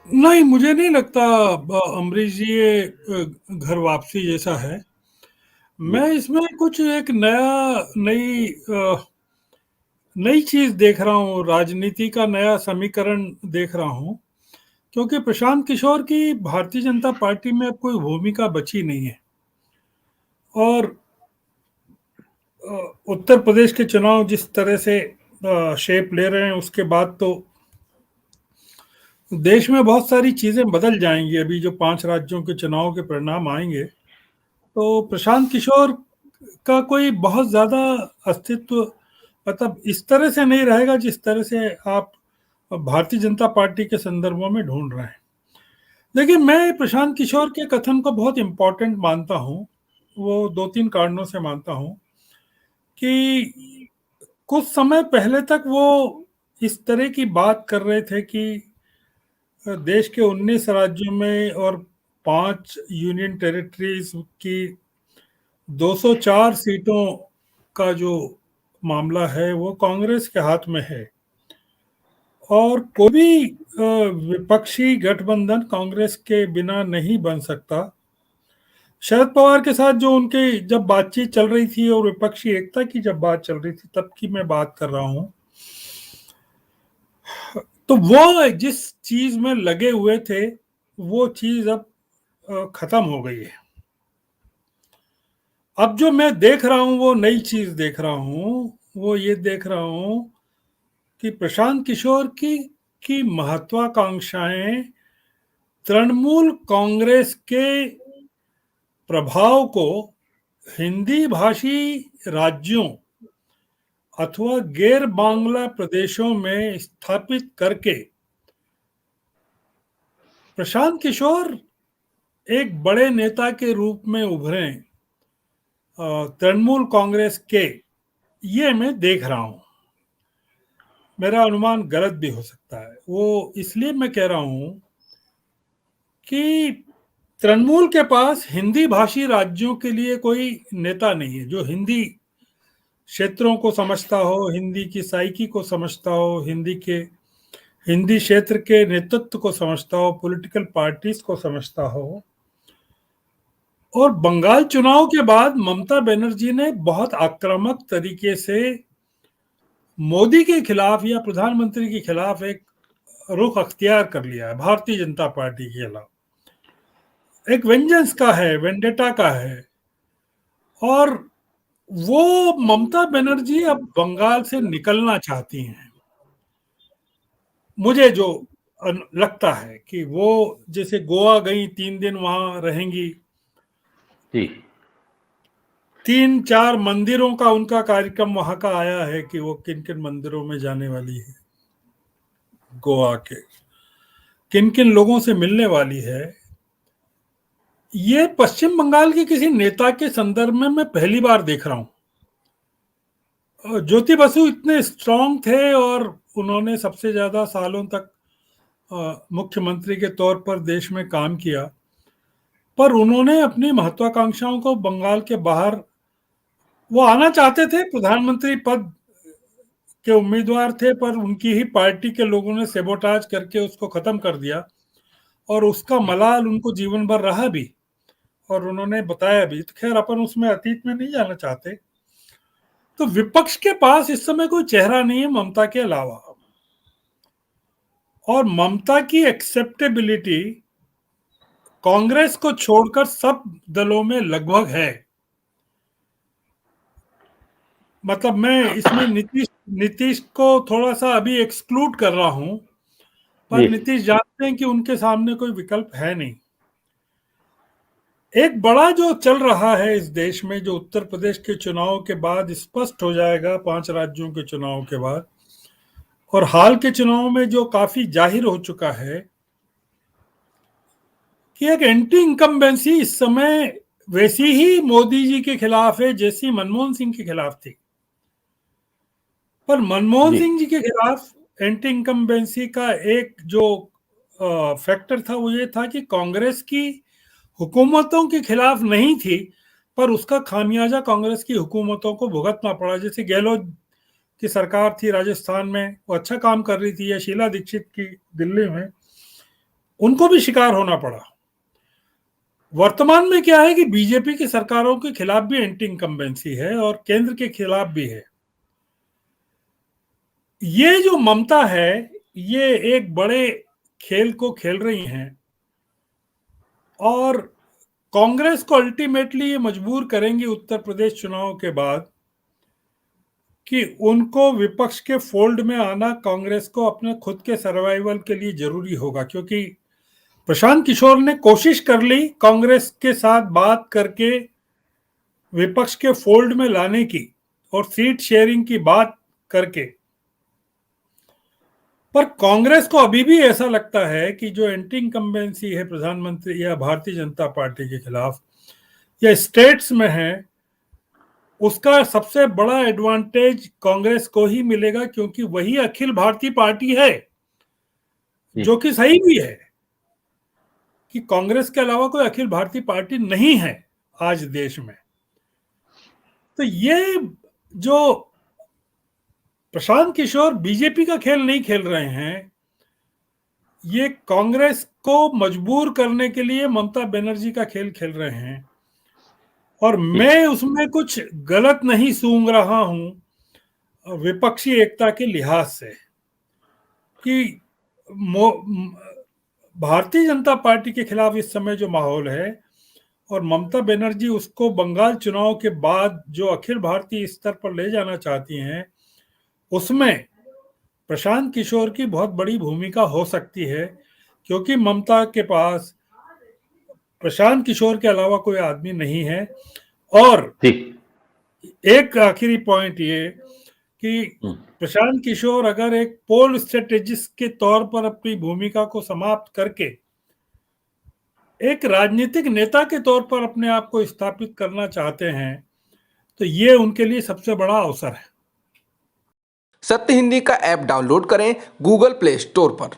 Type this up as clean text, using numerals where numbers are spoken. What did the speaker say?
नहीं, मुझे नहीं लगता अमरीश जी ये घर वापसी जैसा है। जी। मैं इसमें कुछ एक नई चीज देख रहा हूँ, राजनीति का नया समीकरण देख रहा हूँ। क्योंकि प्रशांत किशोर की भारतीय जनता पार्टी में अब कोई भूमिका बची नहीं है। और उत्तर प्रदेश के चुनाव जिस तरह से शेप ले रहे हैं, उसके बाद तो देश में बहुत सारी चीजें बदल जाएंगी। अभी जो 5 राज्यों के चुनाव के परिणाम आएंगे, तो प्रशांत किशोर का कोई बहुत ज्यादा अस्तित्व, मतलब इस तरह से नहीं रहेगा जिस तरह से आप भारतीय जनता पार्टी के संदर्भों में ढूंढ रहे हैं। देखिए, मैं प्रशांत किशोर के कथन को बहुत इंपॉर्टेंट मानता हूँ। वो दो तीन कारणों से मानता हूँ कि कुछ समय पहले तक वो इस तरह की बात कर रहे थे कि देश के 19 राज्यों में और 5 यूनियन टेरिटरीज की 204 सीटों का जो मामला है वो कांग्रेस के हाथ में है। और कोई भी विपक्षी गठबंधन कांग्रेस के बिना नहीं बन सकता। शरद पवार के साथ जो उनके जब बातचीत चल रही थी और विपक्षी एकता की जब बात चल रही थी, तब की मैं बात कर रहा हूँ। तो वो जिस चीज में लगे हुए थे, वो चीज अब खत्म हो गई है। अब जो मैं देख रहा हूँ वो नई चीज देख रहा हूँ। वो ये देख रहा हूँ कि प्रशांत किशोर की महत्वाकांक्षाएं तृणमूल कांग्रेस के प्रभाव को हिंदी भाषी राज्यों अथवा गैर बांग्ला प्रदेशों में स्थापित करके प्रशांत किशोर एक बड़े नेता के रूप में उभरे तृणमूल कांग्रेस के। ये मैं देख रहा हूँ। मेरा अनुमान गलत भी हो सकता है। वो इसलिए मैं कह रहा हूँ कि तृणमूल के पास हिंदी भाषी राज्यों के लिए कोई नेता नहीं है जो हिंदी क्षेत्रों को समझता हो, हिंदी की साइकी को समझता हो, हिंदी क्षेत्र के नेतृत्व को समझता हो, पॉलिटिकल पार्टीज को समझता हो। और बंगाल चुनाव के बाद ममता बनर्जी ने बहुत आक्रामक तरीके से मोदी के खिलाफ या प्रधानमंत्री के खिलाफ एक रुख अख्तियार कर लिया है, भारतीय जनता पार्टी के खिलाफ। एक वेंजेंस का है, वेंडेटा का है। और वो ममता बनर्जी अब बंगाल से निकलना चाहती हैं। मुझे जो लगता है कि वो जैसे गोवा गई, 3 दिन वहां रहेंगी, जी। 3 4 मंदिरों का उनका कार्यक्रम वहां का आया है कि वो किन किन मंदिरों में जाने वाली है, गोवा के किन किन लोगों से मिलने वाली है। ये पश्चिम बंगाल के किसी नेता के संदर्भ में मैं पहली बार देख रहा हूँ। ज्योति बसु इतने स्ट्रांग थे और उन्होंने सबसे ज्यादा सालों तक मुख्यमंत्री के तौर पर देश में काम किया। पर उन्होंने अपनी महत्वाकांक्षाओं को बंगाल के बाहर, वो आना चाहते थे, प्रधानमंत्री पद के उम्मीदवार थे, पर उनकी ही पार्टी के लोगों ने सेबोटाज करके उसको खत्म कर दिया। और उसका मलाल उनको जीवन भर रहा भी। और उन्होंने बताया भी, तो खैर अपन उसमें अतीत में नहीं जाना चाहते। तो विपक्ष के पास इस समय कोई चेहरा नहीं है ममता के अलावा। और ममता की एक्सेप्टेबिलिटी कांग्रेस को छोड़कर सब दलों में लगभग है। मतलब मैं इसमें नीतीश नीतीश को थोड़ा सा अभी एक्सक्लूड कर रहा हूं। पर जी। नीतीश जानते हैं कि उनके सामने कोई विकल्प है नहीं। एक बड़ा जो चल रहा है इस देश में, जो उत्तर प्रदेश के चुनाव के बाद स्पष्ट हो जाएगा, 5 राज्यों के चुनाव के बाद, और हाल के चुनाव में जो काफी जाहिर हो चुका है कि एक एंटी इनकम्बेंसी इस समय वैसी ही मोदी जी के खिलाफ है जैसी मनमोहन सिंह के खिलाफ थी। पर मनमोहन जी। सिंह जी के खिलाफ एंटी इनकम्बेंसी का एक जो फैक्टर था, वो ये था कि कांग्रेस की हुकूमतों के खिलाफ नहीं थी, पर उसका खामियाजा कांग्रेस की हुकूमतों को भुगतना पड़ा। जैसे गहलोत की सरकार थी राजस्थान में, वो अच्छा काम कर रही थी, या शीला दीक्षित की दिल्ली में, उनको भी शिकार होना पड़ा। वर्तमान में क्या है कि बीजेपी की सरकारों के खिलाफ भी एंटी इनकम्बेंसी है और केंद्र के खिलाफ भी है। ये जो ममता है, ये एक बड़े खेल को खेल रही हैं और कांग्रेस को अल्टीमेटली ये मजबूर करेंगी उत्तर प्रदेश चुनाव के बाद कि उनको विपक्ष के फोल्ड में आना कांग्रेस को अपने खुद के सर्वाइवल के लिए जरूरी होगा। क्योंकि प्रशांत किशोर ने कोशिश कर ली कांग्रेस के साथ बात करके विपक्ष के फोल्ड में लाने की और सीट शेयरिंग की बात करके, पर कांग्रेस को अभी भी ऐसा लगता है कि जो एंटी इनकम्बेंसी है प्रधानमंत्री या भारतीय जनता पार्टी के खिलाफ या स्टेट्स में है, उसका सबसे बड़ा एडवांटेज कांग्रेस को ही मिलेगा क्योंकि वही अखिल भारतीय पार्टी है, जो कि सही भी है कि कांग्रेस के अलावा कोई अखिल भारतीय पार्टी नहीं है आज देश में। तो ये जो प्रशांत किशोर बीजेपी का खेल नहीं खेल रहे हैं, ये कांग्रेस को मजबूर करने के लिए ममता बनर्जी का खेल खेल रहे हैं। और मैं उसमें कुछ गलत नहीं सूंघ रहा हूं विपक्षी एकता के लिहाज से कि भारतीय जनता पार्टी के खिलाफ इस समय जो माहौल है और ममता बनर्जी उसको बंगाल चुनाव के बाद जो अखिल भारतीय स्तर पर ले जाना चाहती हैं, उसमें प्रशांत किशोर की बहुत बड़ी भूमिका हो सकती है क्योंकि ममता के पास प्रशांत किशोर के अलावा कोई आदमी नहीं है। और एक आखिरी पॉइंट ये कि प्रशांत किशोर अगर एक पोल स्ट्रेटेजिस्ट के तौर पर अपनी भूमिका को समाप्त करके एक राजनीतिक नेता के तौर पर अपने आप को स्थापित करना चाहते हैं, तो ये उनके लिए सबसे बड़ा अवसर है। सत्य हिंदी का ऐप डाउनलोड करें गूगल प्ले स्टोर पर।